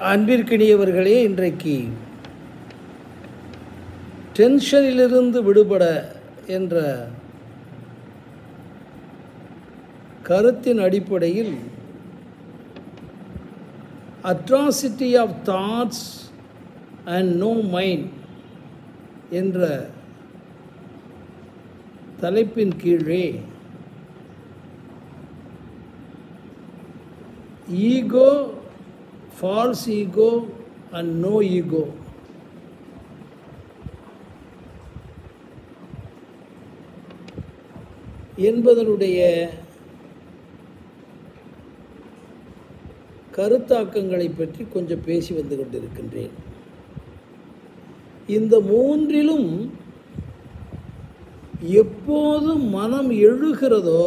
அன்பிற்கினியவர்களே, இன்றைக்கு டென்ஷனிலிருந்து விடுபட என்ற கருத்தின் அடிப்படையில் atrocity of thoughts and no mind என்ற தலைப்பின் கீழே ego, false ego and no ego என்பதனுடைய கருத்தாக்கங்களை பற்றி கொஞ்சம் பேசி வந்து கொண்டிருக்கின்றேன். இந்த மூன்றிலும் எப்போது மனம் எழுகிறதோ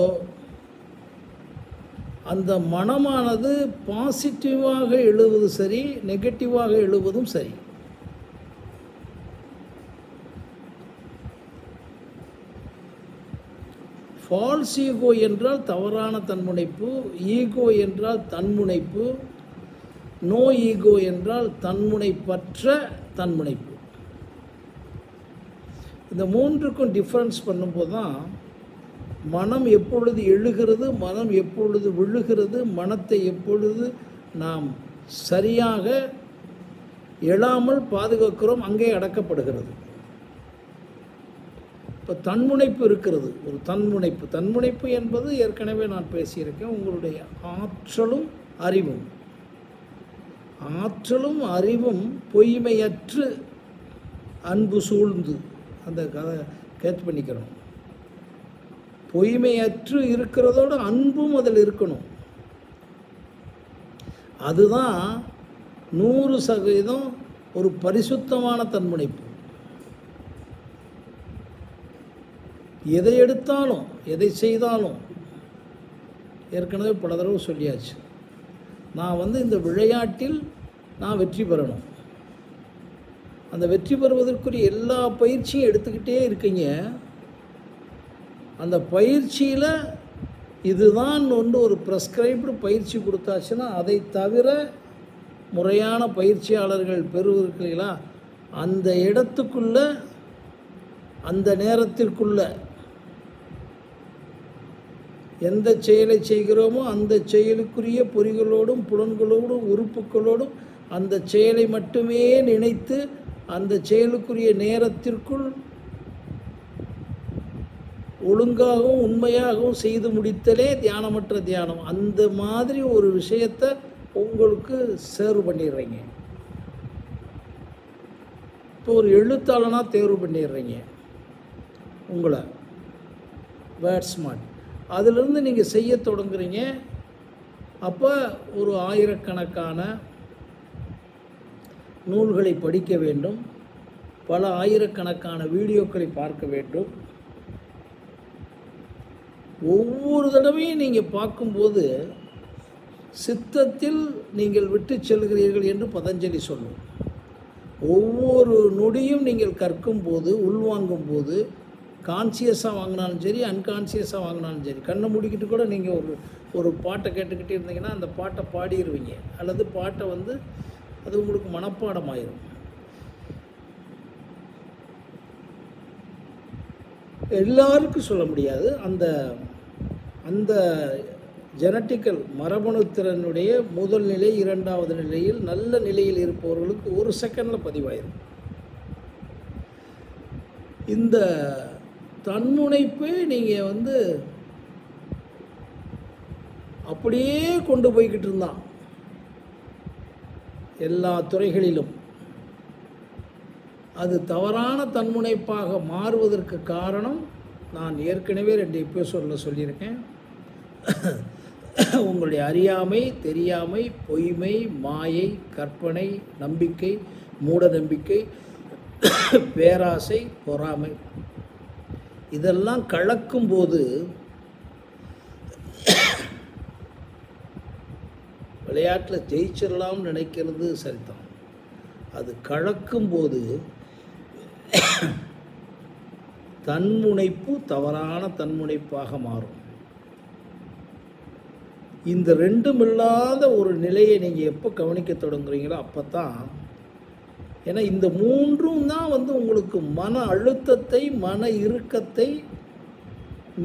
அந்த மனமானது பாசிட்டிவாக எழுவது சரி, நெகட்டிவாக எழுவதும் சரி. ஃபால்ஸ் ஈகோ என்றால் தவறான தன்முனைப்பு, ஈகோ என்றால் தன்முனைப்பு, நோ ஈகோ என்றால் தன்முனைப்பற்ற தன்முனைப்பு. இந்த மூன்றுக்கும் டிஃப்ரென்ஸ் பண்ணும்போது தான் மனம் எப்பொழுது எழுகிறது, மனம் எப்பொழுது விழுகிறது, மனத்தை எப்பொழுது நாம் சரியாக எழாமல் பாதுகாக்கிறோம், அங்கே அடக்கப்படுகிறது. இப்போ தன்முனைப்பு இருக்கிறது, ஒரு தன்முனைப்பு. தன்முனைப்பு என்பது ஏற்கனவே நான் பேசியிருக்கேன். உங்களுடைய ஆற்றலும் அறிவும், ஆற்றலும் அறிவும் பொய்மையற்று அன்பு சூழ்ந்து, அந்த கதை கேட்ச் பண்ணிக்கிறோம். பொய்மையற்று இருக்கிறதோடு அன்பும் அதில் இருக்கணும். அதுதான் 100% ஒரு பரிசுத்தமான தன்முனைப்பு. எதை எடுத்தாலும், எதை செய்தாலும், ஏற்கனவே பல தடவை சொல்லியாச்சு, நான் இந்த விளையாட்டில் நான் வெற்றி பெறணும். அந்த வெற்றி பெறுவதற்குரிய எல்லா பயிற்சியும் எடுத்துக்கிட்டே இருக்கீங்க. அந்த பயிற்சியில் இதுதான் ஒரு ப்ரெஸ்கிரைப்டு பயிற்சி கொடுத்தாச்சுன்னா, அதை தவிர முறையான பயிற்சியாளர்கள் பெறுவீர்களா, அந்த இடத்துக்குள்ள, அந்த நேரத்திற்குள்ள எந்த செயலை செய்கிறோமோ அந்த செயலுக்குரிய பொறிகளோடும் புலன்களோடும் உறுப்புகளோடும் அந்த செயலை மட்டுமே நினைத்து அந்த செயலுக்குரிய நேரத்திற்குள் ஒழுங்காகவும் உண்மையாகவும் செய்து முடித்தலே தியானமற்ற தியானம். அந்த மாதிரி ஒரு விஷயத்தை உங்களுக்கு சேர்வு பண்ணிடுறீங்க. இப்போ ஒரு எழுத்தாளனாக தேர்வு பண்ணிடுறீங்க உங்களை, வேர்ட் ஸ்மார்ட். அதிலிருந்து நீங்கள் செய்ய தொடங்குறீங்க. அப்போ ஒரு ஆயிரக்கணக்கான நூல்களை படிக்க வேண்டும், பல ஆயிரக்கணக்கான வீடியோக்களை பார்க்க வேண்டும். ஒவ்வொரு தடவையும் நீங்கள் பார்க்கும்போது சித்தத்தில் நீங்கள் விட்டு செல்கிறீர்கள் என்று பதஞ்சலி சொல்லும். ஒவ்வொரு நொடியும் நீங்கள் கற்கும்போது, உள்வாங்கும் போது, கான்சியஸாக வாங்கினாலும் சரி, அன்கான்சியஸாக வாங்கினாலும் சரி, கண்ணை மூடிக்கிட்டு கூட நீங்கள் ஒரு பாட்டை கேட்டுக்கிட்டே இருந்தீங்கன்னா அந்த பாட்டை பாடிடுவீங்க. அல்லது பாட்டை அது உங்களுக்கு மனப்பாடம் ஆயிரும். எல்லாருக்கும் சொல்ல முடியாது. அந்த ஜெனட்டிக்கல் மரபணு திறனுடைய முதல் நிலை, இரண்டாவது நிலையில் நல்ல நிலையில் இருப்பவர்களுக்கு ஒரு செகண்டில் பதிவாயிரும். இந்த தன்முனைப்பு நீங்கள் அப்படியே கொண்டு போய்கிட்டு இருந்தான் எல்லா துறைகளிலும். அது தவறான தன்முனைப்பாக மாறுவதற்கு காரணம் நான் ஏற்கனவே 2 எபிசோடில் சொல்லியிருக்கேன். உங்களுடைய அறியாமை, தெரியாமை, பொய்மை, மாயை, கற்பனை, நம்பிக்கை, மூட நம்பிக்கை, பேராசை, பொறாமை, இதெல்லாம் கலக்கும்போது விளையாட்டில் ஜெயிச்சிடலாம்னு நினைக்கிறது சரிதான். அது கலக்கும்போது தன்முனைப்பு தவறான தன்முனைப்பாக மாறும். இந்த ரெண்டும் இல்லாத ஒரு நிலையை நீங்கள் எப்போ கவனிக்க தொடங்குறீங்களோ அப்போ தான், ஏன்னா இந்த மூன்றும் தான் வந்து உங்களுக்கு மன அழுத்தத்தை, மன இறுக்கத்தை,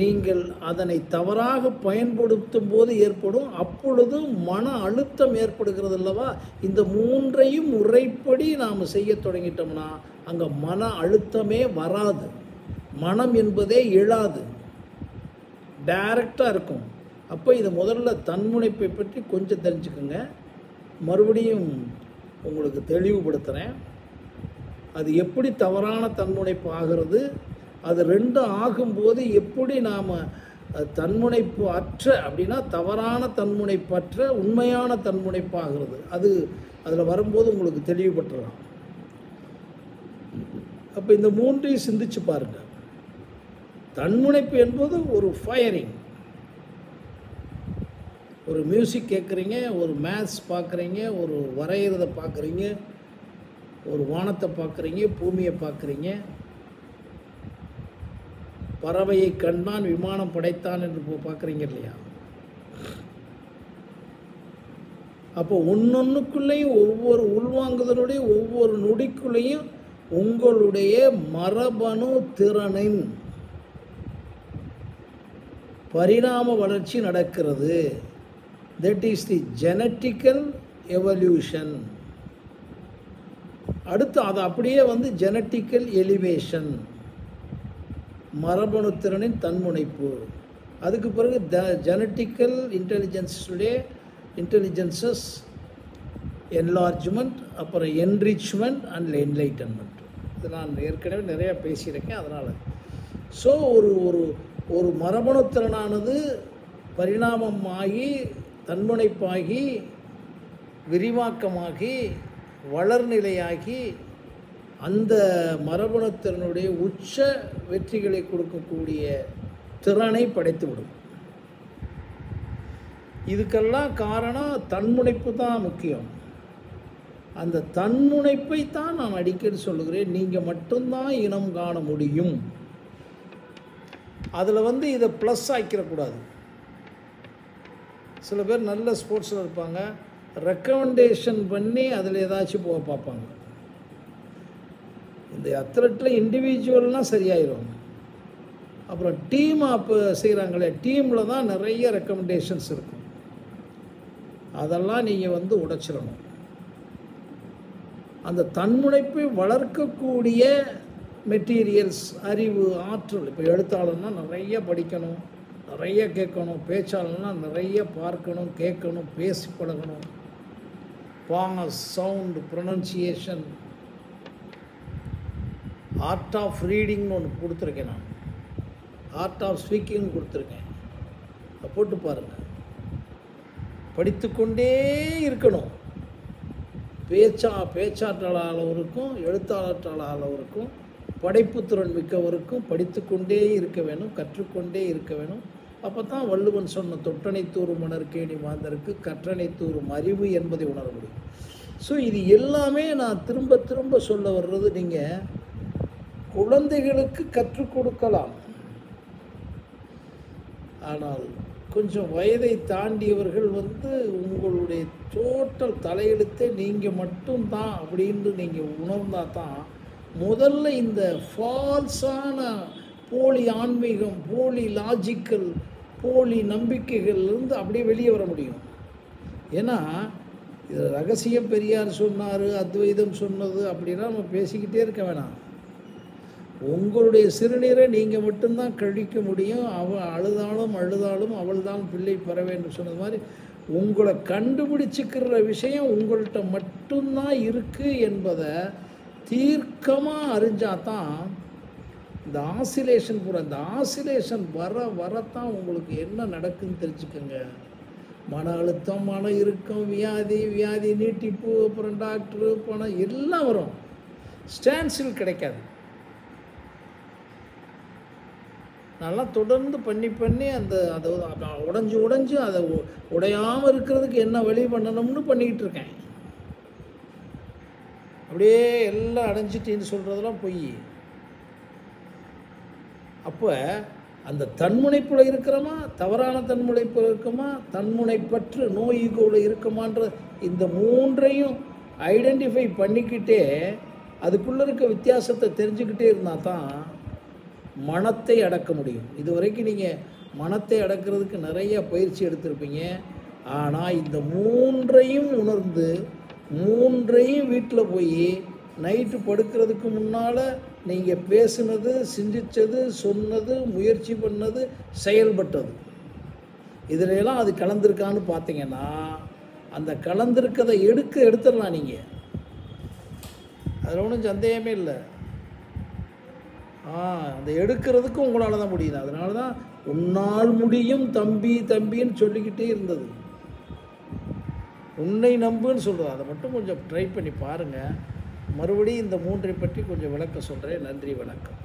நீங்கள் அதனை தவறாக பயன்படுத்தும் போது ஏற்படும். அப்பொழுது மன அழுத்தம் ஏற்படுகிறது அல்லவா? இந்த மூன்றையும் முறைப்படி நாம் செய்ய தொடங்கிட்டோம்னா அங்கே மன அழுத்தமே வராது, மனம் என்பதே எழாது, டைரக்டாக இருக்கும். அப்போ இது முதல்ல தன்முனைப்பை பற்றி கொஞ்சம் தெரிஞ்சுக்கோங்க. மறுபடியும் உங்களுக்கு தெளிவுபடுத்துகிறேன். அது எப்படி தவறான தன்முனைப்பு ஆகிறது, அது ரெண்டும் ஆகும்போது எப்படி நாம் தன்முனைப்பு அற்ற அப்படின்னா தவறான தன்முனைப்பற்ற உண்மையான தன்முனைப்பு ஆகிறது, அது அதில் வரும்போது உங்களுக்கு தெளிவுபட்டுறலாம். அப்போ இந்த மூன்றையும் சிந்திச்சு பாருங்கள். தன்முனைப்பு என்பது ஒரு ஃபயரிங். ஒரு மியூசிக் கேட்குறீங்க, ஒரு மேத்ஸ் பார்க்குறீங்க, ஒரு வரைகிறத பார்க்குறீங்க, ஒரு வானத்தை பார்க்குறீங்க, பூமியை பார்க்குறீங்க, பறவையை கண்டான் விமானம் படைத்தான் என்று பார்க்குறீங்க இல்லையா? அப்போ ஒன்னொன்றுக்குள்ளேயும் ஒவ்வொரு உள்வாங்குதலுடைய ஒவ்வொரு நொடிக்குள்ளேயும் உங்களுடைய மரபணு திறனின் பரிணாம வளர்ச்சி நடக்கிறது. That is the genetical evolution. அடுத்து அது அப்படியே வந்து ஜெனட்டிக்கல் எலிவேஷன், மரபணு திறனின் தன்முனைப்பு. அதுக்கு பிறகு ஜெனட்டிக்கல் இன்டெலிஜென்சஸ் என்லார்ஜ்மெண்ட், அப்புறம் என்ரிச்மெண்ட் அண்ட் என்லைட்டன்மெண்ட். இது நான் ஏற்கனவே நிறையா பேசியிருக்கேன். அதனால் ஸோ ஒரு ஒரு ஒரு மரபணு திறனானது பரிணாமமாகி தன்முனைப்பாகி விரிவாக்கமாகி வளர்நிலையாகி அந்த மரபணுத்திறனுடைய உச்ச வெற்றிகளை கொடுக்கக்கூடிய திறனை படைத்துவிடும். இதுக்கெல்லாம் காரணம் தன்முனைப்பு தான் முக்கியம். அந்த தன்முனைப்பை தான் நான் அடிக்கடி சொல்லுகிறேன், நீங்கள் மட்டும்தான் இனம் காண முடியும். அதில் வந்து இதை ப்ளஸ் ஆக்கிடக்கூடாது. சில பேர் நல்ல ஸ்போர்ட்ஸில் இருப்பாங்க, ரெக்கமெண்டேஷன் பண்ணி அதில் ஏதாச்சும் போக பார்ப்பாங்க. இந்த அத்லெட்டில் இண்டிவிஜுவல்னால் சரியாயிடும். அப்புறம் டீம் அப்போ செய்கிறாங்களே, டீமில் தான் நிறைய ரெக்கமெண்டேஷன்ஸ் இருக்கும். அதெல்லாம் நீங்கள் வந்து உடைச்சிடணும். அந்த தன்முனைப்பை வளர்க்கக்கூடிய மெட்டீரியல்ஸ், அறிவு, ஆற்றல். இப்போ எழுத்தாளர்னா நிறைய படிக்கணும், நிறைய கேட்கணும். பேச்சாளர்னா நிறைய பார்க்கணும், கேட்கணும், பேசி பழகணும். பாஸ், சவுண்டு, ப்ரொனன்சியேஷன், ஆர்ட் ஆஃப் ரீடிங்னு ஒன்று கொடுத்துருக்கேன் நான், ஆர்ட் ஆஃப் ஸ்பீக்கிங் கொடுத்துருக்கேன். அதை போட்டு பாருங்கள். படித்துக்கொண்டே இருக்கணும். பேச்சாற்றலாளவருக்கும் எழுத்தாளர்களாளவருக்கும் படைப்புத்திறன் மிக்கவருக்கும் படித்துக்கொண்டே இருக்க வேணும், கற்றுக்கொண்டே இருக்க வேணும். அப்போ தான் வள்ளுவன் சொன்ன தொட்டனை தூறும் மணற்கேணி மாந்தருக்கு கற்றனை தூறும் அறிவு என்பதை உணர முடியும். ஸோ இது எல்லாமே நான் திரும்ப திரும்ப சொல்ல வர்றது, நீங்கள் குழந்தைகளுக்கு கற்றுக் கொடுக்கலாம். ஆனால் கொஞ்சம் வயதை தாண்டியவர்கள் வந்து உங்களுடைய டோட்டல் தலையெழுத்தே நீங்கள் மட்டும்தான் அப்படின்னு நீங்கள் உணர்ந்தால் தான் முதல்ல இந்த ஃபால்ஸான போலி ஆன்மீகம், போலி லாஜிக்கல், போலி நம்பிக்கைகள்லேருந்து அப்படியே வெளியே வர முடியும். ஏன்னா இது ரகசியம் பெரியார் சொன்னார், அத்வைதம் சொன்னது அப்படின்னா நம்ம பேசிக்கிட்டே இருக்க வேணாம். உங்களுடைய சிறுநீரை நீங்கள் மட்டும்தான் கழிக்க முடியும். அழுதாலும் அவள் தான் பிள்ளை பெற வேண்டும் சொன்னது மாதிரி உங்களை கண்டுபிடிச்சிக்கிற விஷயம் உங்கள்கிட்ட மட்டும்தான் இருக்குது என்பதை தீர்க்கமாக அறிஞ்சாதான் இந்த ஆசிலேஷன் கூட, இந்த ஆசிலேஷன் வரத்தான் உங்களுக்கு என்ன நடக்குதுன்னு தெரிஞ்சுக்கோங்க. மன அழுத்தம், மன இறுக்கம், வியாதி நீட்டிப்பு, அப்புறம் டாக்டரு, பணம் எல்லாம் வரும். ஸ்டான்ஸ்டில் கிடைக்காது. நல்லா தொடர்ந்து பண்ணி அதை உடைஞ்சு அதை உடையாமல் இருக்கிறதுக்கு என்ன வழி பண்ணணும்னு பண்ணிக்கிட்டு இருக்கேன். அப்படியே எல்லாம் அடைஞ்சிட்டின்னு சொல்கிறதெல்லாம் பொய். அப்போ அந்த தன்முனைப்பில் இருக்கிறோமா, தவறான தன்முனைப்பில் இருக்கோமா, தன்முனைப்பற்று நோய் ஈகோவில் இருக்கமான்ற இந்த மூன்றையும் ஐடென்டிஃபை பண்ணிக்கிட்டே அதுக்குள்ளே இருக்க வித்தியாசத்தை தெரிஞ்சுக்கிட்டே இருந்தால் தான் மனத்தை அடக்க முடியும். இது வரைக்கும் நீங்கள் மனத்தை அடக்கிறதுக்கு நிறைய பயிற்சி எடுத்திருப்பீங்க. ஆனால் இந்த மூன்றையும் உணர்ந்து மூன்றையும் வீட்டில் போய் நைட்டு படுக்கிறதுக்கு முன்னால் நீங்கள் பேசுனது, சிந்தித்தது, சொன்னது, முயற்சி பண்ணது, செயல்பட்டது இதிலெல்லாம் அது கலந்துருக்கான்னு பார்த்தீங்கன்னா அந்த கலந்துருக்கதை எடுத்துடலாம். நீங்கள் அதில் ஒன்றும் சந்தேகமே இல்லை. அந்த எடுக்கிறதுக்கும் உங்களால் தான் முடியுது. அதனால தான் உன்னால் முடியும் தம்பி தம்பின்னு சொல்லிக்கிட்டே இருந்தது. உன்னை நம்புன்னு சொல்கிறது. அதை மட்டும் கொஞ்சம் ட்ரை பண்ணி பாருங்கள். மறுபடியும் இந்த மூன்றை பற்றி கொஞ்சம் விளக்க சொல்கிறேன். நன்றி, வணக்கம்.